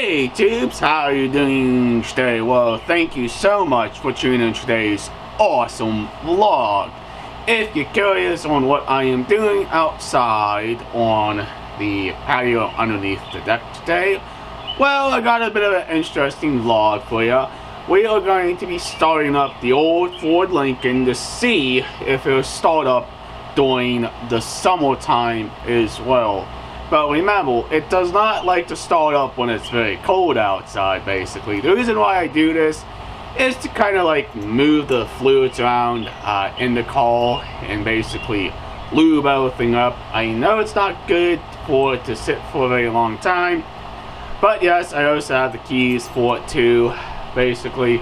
Hey tubes, how are you doing today? Well, thank you so much for tuning in today's awesome vlog. If you're curious on what I am doing outside on the patio underneath the deck today, well, I got a bit of an interesting vlog for you. We are going to be starting up the old Ford Lincoln to see if it will start up during the summertime as well. But remember, it does not like to start up when it's very cold outside, basically. The reason why I do this is to kind of like move the fluids around in the car and basically lube everything up. I know it's not good for it to sit for a very long time, but yes, I also have the keys for it too. Basically,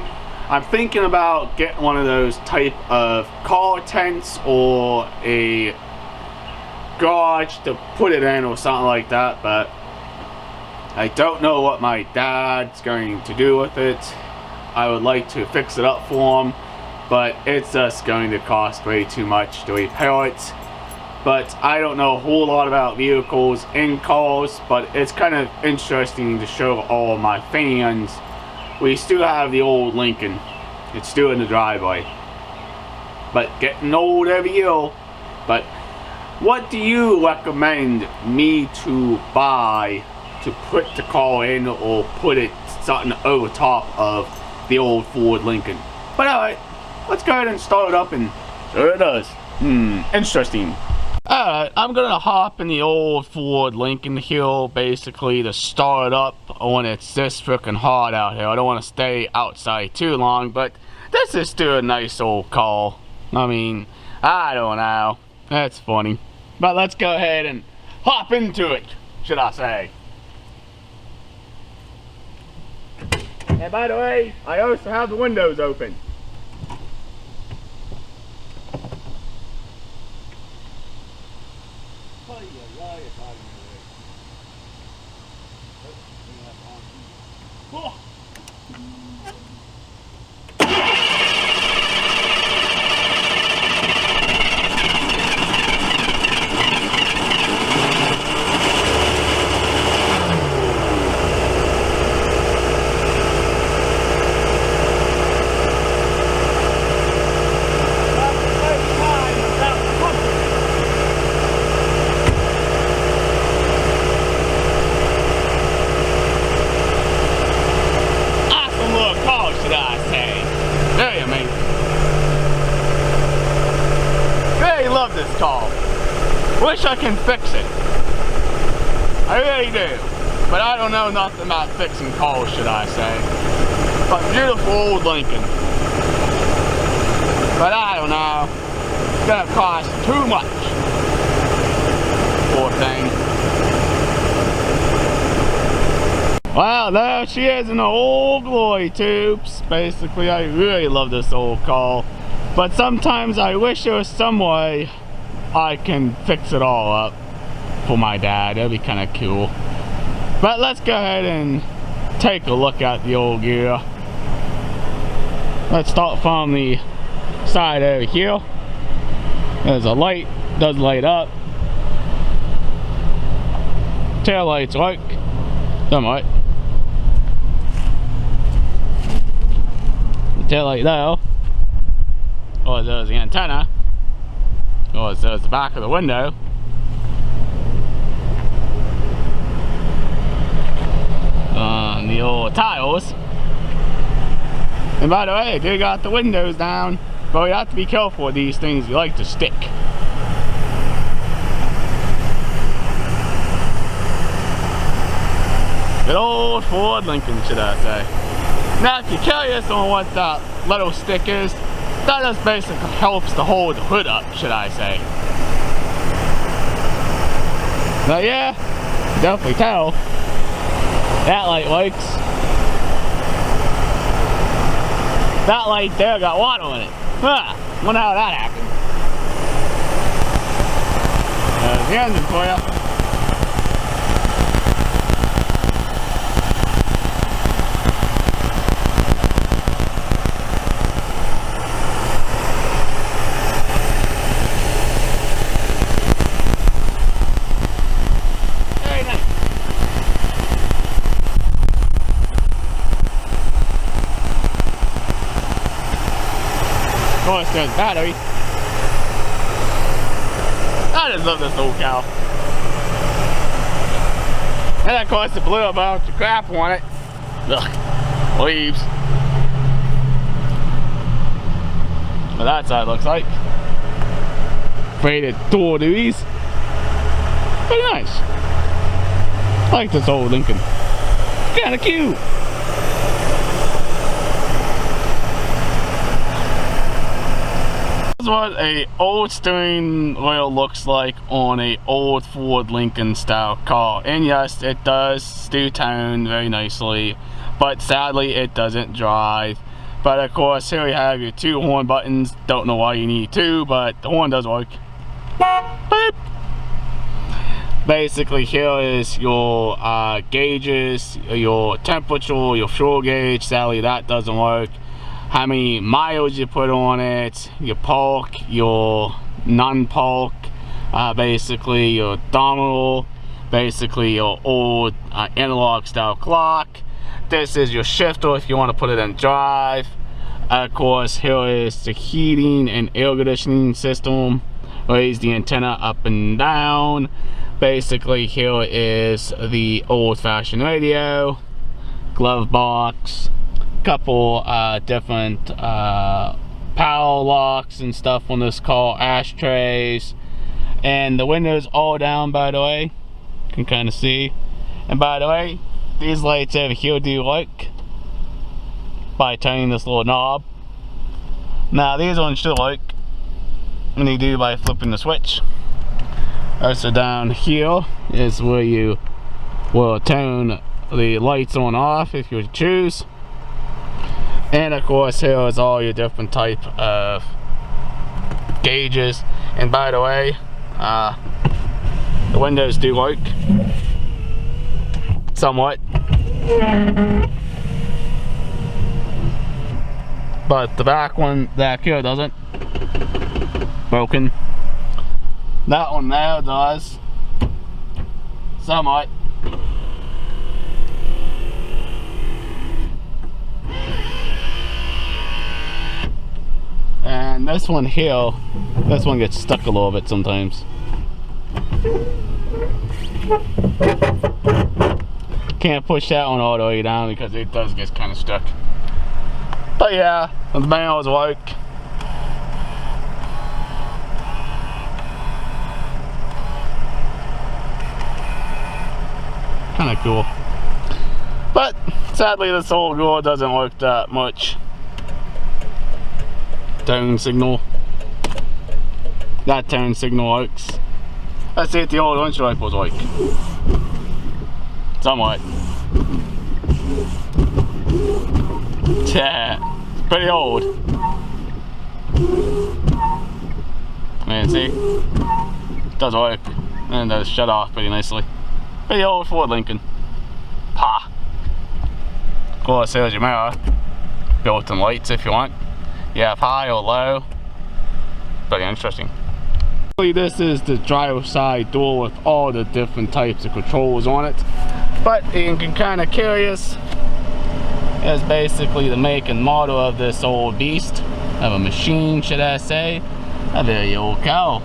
I'm thinking about getting one of those type of car tents or a garage to put it in or something like that, but I don't know what my dad's going to do with it. I would like to fix it up for him, but it's just going to cost way too much to repair it. But I don't know a whole lot about vehicles in cars, but it's kind of interesting to show all my fans. We still have the old Lincoln. It's still in the driveway, but getting old every year. But what do you recommend me to buy to put the car in, or put it something over top of the old Ford Lincoln? But alright, let's go ahead and start it up, and there it is. Interesting. Alright, I'm gonna hop in the old Ford Lincoln here basically to start it up when it's this freaking hot out here. I don't want to stay outside too long, but this is still a nice old car. I mean, I don't know. That's funny. But let's go ahead and hop into it, should I say. And by the way, I also have the windows open. Oh. This car. Wish I can fix it. I really do. But I don't know nothing about fixing cars, should I say. But beautiful old Lincoln. But I don't know. It's gonna cost too much. Poor thing. Well, there she is in the old glory tubes. Basically, I really love this old car. But sometimes I wish there was some way I can fix it all up for my dad. That'd be kind of cool. But let's go ahead and take a look at the old gear. Let's start from the side over here. There's a light, does light up. Tail lights work somewhat. The tail light there. Or there's the antenna. Or there's the back of the window. On the old tiles. And by the way, they got the windows down. But you have to be careful with these things. You like to stick. Good old Ford Lincoln, should I say. Now, if you're curious on what that little stick is, that just basically helps to hold the hood up, should I say. But yeah, definitely tell. That light works. That light there got water in it. Wonder how that happened. There's the engine for you. course, there's battery. I just love this old cow. And of course, it blew a bunch of crap on it. Ugh, leaves. But that's how it looks like. Faded door duties. Pretty nice. I like this old Lincoln. Kinda cute. This is what a old steering wheel looks like on a old Ford Lincoln style car. And yes, it does do tone very nicely, but sadly it doesn't drive. But of course, here we have your two horn buttons. Don't know why you need two, but the horn does work. Beep. Basically, here is your gauges, your temperature, your fuel gauge. Sadly, that doesn't work. How many miles you put on it, your park, your non-park, basically your odometer, basically your old analog style clock. This is your shifter if you want to put it in drive. Of course, here is the heating and air conditioning system. Raise the antenna up and down. Basically, here is the old-fashioned radio, glove box, couple different power locks and stuff on this car, ashtrays, and the windows all down, by the way. You can kind of see. And by the way, these lights over here do work by turning this little knob. Now these ones should work, and they do by flipping the switch. Also down here is where you will turn the lights on off if you choose. And of course, here is all your different type of gauges. And by the way, the windows do work somewhat, but the back one back here doesn't. Broken. That one there does somewhat. And this one here, this one gets stuck a little bit sometimes. Can't push that one all the way down because it does get kind of stuck. But yeah, the manuals work. Kind of cool. But sadly, this old girl doesn't work that much. Tone signal. That tone signal works. Let's see if the old windshield wipers work. Somewhat. Yeah, it's pretty old. Man, see? It does work. And it does shut off pretty nicely. Pretty old Ford Lincoln. Pa. Of course, here's your mirror. Built-in lights if you want. You have high or low. Pretty interesting. This is the driver's side door with all the different types of controls on it. But you can kind of curious is basically the make and model of this old beast of a machine, should I say. A very old cow.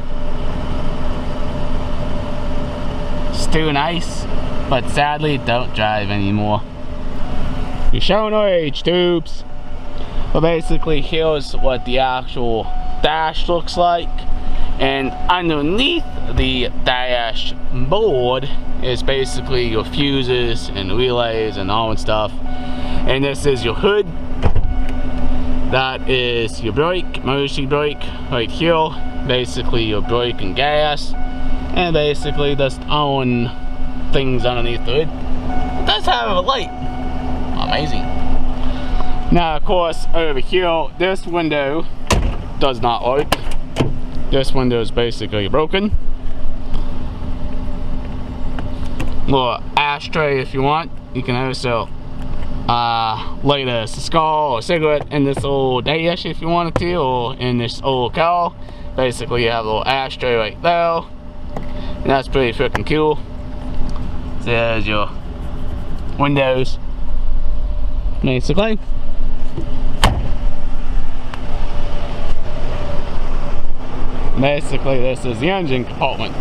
Still nice, but sadly don't drive anymore. You're showing our age, tubes. But basically, here's what the actual dash looks like. And underneath the dash board is basically your fuses and relays and all that stuff. And this is your hood. That is your brake, emergency brake right here. Basically your brake and gas. And basically just own things underneath the hood. It does have a light. Amazing. Now of course over here, this window does not work. This window is basically broken. Little ashtray if you want. You can also light a cigar or cigarette in this old dash if you wanted to, or in this old car. Basically you have a little ashtray right there. And that's pretty freaking cool. So there's your windows. Basically, this is the engine compartment.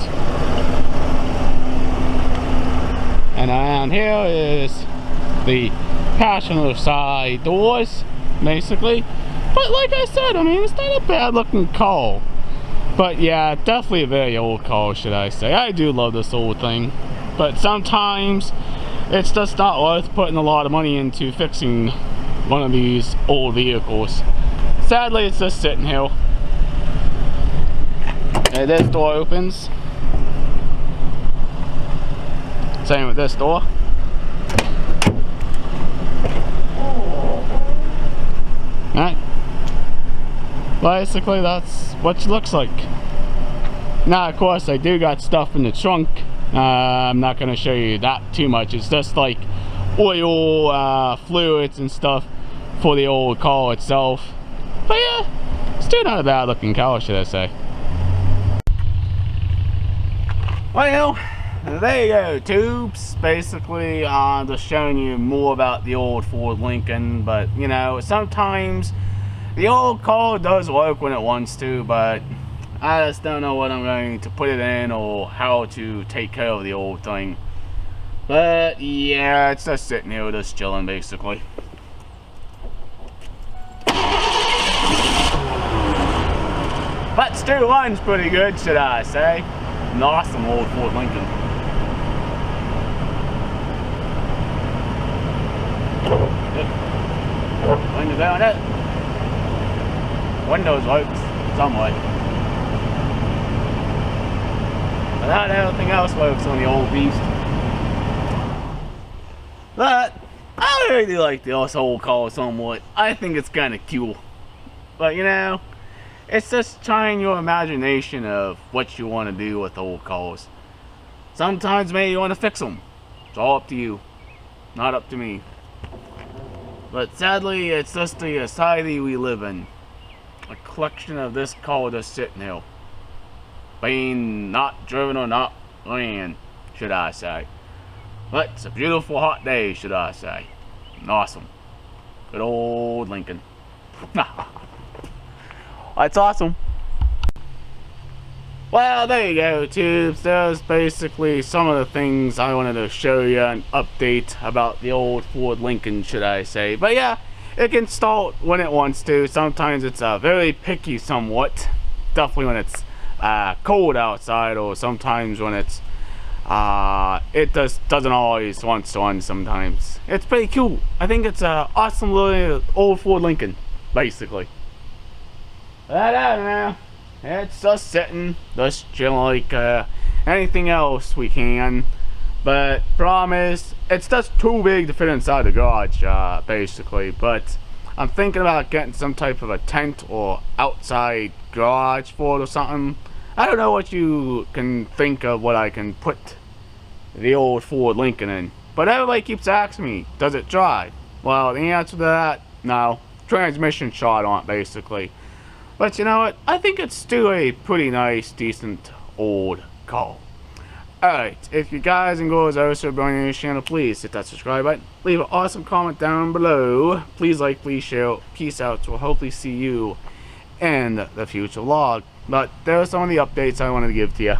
And around here is the passenger side doors, basically. But like I said, I mean, it's not a bad looking car. But yeah, definitely a very old car, should I say. I do love this old thing. But sometimes it's just not worth putting a lot of money into fixing one of these old vehicles. Sadly, it's just sitting here. And this door opens. Same with this door. Alright. Basically, that's what it looks like. Now, of course, I do got stuff in the trunk. I'm not going to show you that too much. It's just like oil, fluids and stuff for the old car itself. But yeah, still not a bad looking car, should I say. Well, there you go, tubes. Basically, just showing you more about the old Ford Lincoln. But, you know, sometimes the old car does work when it wants to, but I just don't know what I'm going to put it in or how to take care of the old thing. But, yeah, it's just sitting here just chilling, basically. But still runs pretty good, should I say. An awesome old Ford Lincoln. Windows on it. Windows works some way. But not everything else works on the old beast. But I really like this old car somewhat. I think it's kind of cool. But you know, it's just trying your imagination of what you want to do with old cars. Sometimes maybe you want to fix them. It's all up to you. Not up to me. But sadly, it's just the society we live in. A collection of this car just sitting here. Being not driven or not ran, should I say. But it's a beautiful hot day, should I say. Awesome. Good old Lincoln. That's awesome. Well, there you go, tubes. There's basically some of the things I wanted to show you and update about the old Ford Lincoln, should I say. But yeah, it can start when it wants to. Sometimes it's very picky somewhat. Definitely when it's cold outside, or sometimes when it's it just doesn't always want to run sometimes. It's pretty cool. I think it's an awesome little old Ford Lincoln, basically. But I don't know. It's just sitting, just chilling like anything else we can. But promise, it's just too big to fit inside the garage, basically. But I'm thinking about getting some type of a tent or outside garage for it or something. I don't know what you can think of what I can put the old Ford Lincoln in. But everybody keeps asking me, does it drive? Well, the answer to that, no. Transmission shot on it, basically. But you know what? I think it's still a pretty nice, decent old car. Alright, if you guys and girls are also joining this channel, please hit that subscribe button. Leave an awesome comment down below. Please like, please share. Peace out. We'll hopefully see you in the future vlog. But there are some of the updates I wanted to give to you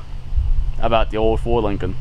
about the old Ford Lincoln.